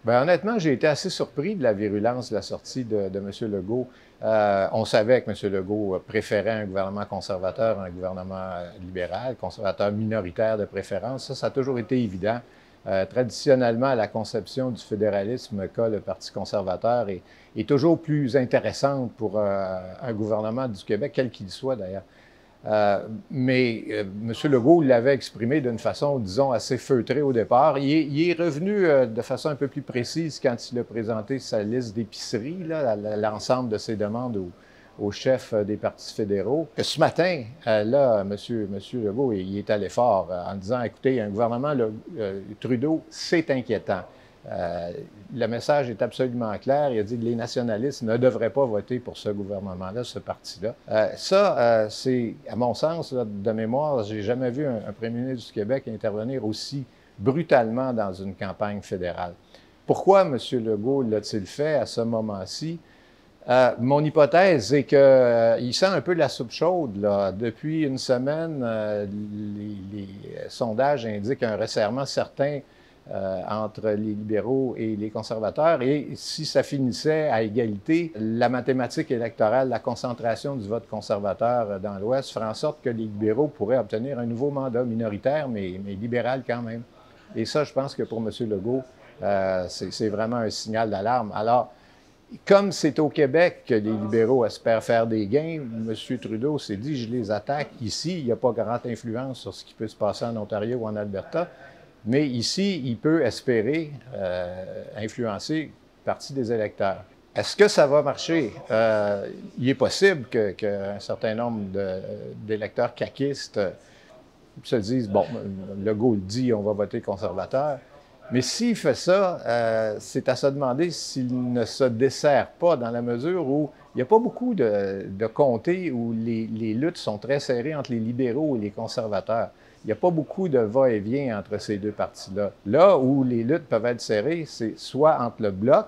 Bien, honnêtement, j'ai été assez surpris de la virulence de la sortie de M. Legault. On savait que M. Legault préférait un gouvernement conservateur à un gouvernement libéral, conservateur minoritaire de préférence. Ça a toujours été évident. Traditionnellement, la conception du fédéralisme qu'a le Parti conservateur est toujours plus intéressante pour un gouvernement du Québec, quel qu'il soit d'ailleurs. M. Legault l'avait exprimé d'une façon, disons, assez feutrée au départ. Il est revenu de façon un peu plus précise quand il a présenté sa liste d'épiceries, l'ensemble de ses demandes aux chefs des partis fédéraux. Ce matin, M. Legault, il est allé fort en disant, écoutez, un gouvernement Trudeau, c'est inquiétant. Le message est absolument clair. Il a dit que les nationalistes ne devraient pas voter pour ce gouvernement-là, ce parti-là. C'est, à mon sens, là, de mémoire, j'ai jamais vu un premier ministre du Québec intervenir aussi brutalement dans une campagne fédérale. Pourquoi M. Legault l'a-t-il fait à ce moment-ci? Mon hypothèse est qu'il sent un peu la soupe chaude, là. Depuis une semaine, les sondages indiquent un resserrement certain entre les libéraux et les conservateurs. Et si ça finissait à égalité, la mathématique électorale, la concentration du vote conservateur dans l'Ouest ferait en sorte que les libéraux pourraient obtenir un nouveau mandat minoritaire, mais libéral quand même. Et ça, je pense que pour M. Legault, c'est vraiment un signal d'alarme. Alors, comme c'est au Québec que les libéraux espèrent faire des gains, M. Trudeau s'est dit, je les attaque ici. Il n'y a pas grande influence sur ce qui peut se passer en Ontario ou en Alberta. Mais ici, il peut espérer influencer une partie des électeurs. Est-ce que ça va marcher? Il est possible qu'un certain nombre d'électeurs caquistes se disent, bon, Legault le dit, on va voter conservateur. Mais s'il fait ça, c'est à se demander s'il ne se dessert pas dans la mesure où il n'y a pas beaucoup de comtés où les luttes sont très serrées entre les libéraux et les conservateurs. Il n'y a pas beaucoup de va-et-vient entre ces deux partis-là. Là où les luttes peuvent être serrées, c'est soit entre le Bloc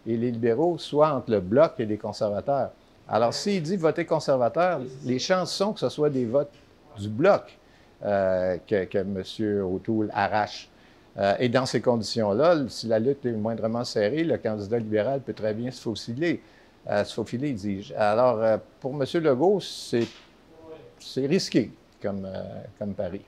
et les libéraux, soit entre le Bloc et les conservateurs. Alors, s'il dit voter conservateur, les chances sont que ce soit des votes du Bloc que M. O'Toole arrache. Et dans ces conditions-là, si la lutte est moindrement serrée, le candidat libéral peut très bien se faufiler, dis-je. Alors, pour M. Legault, c'est risqué comme pari.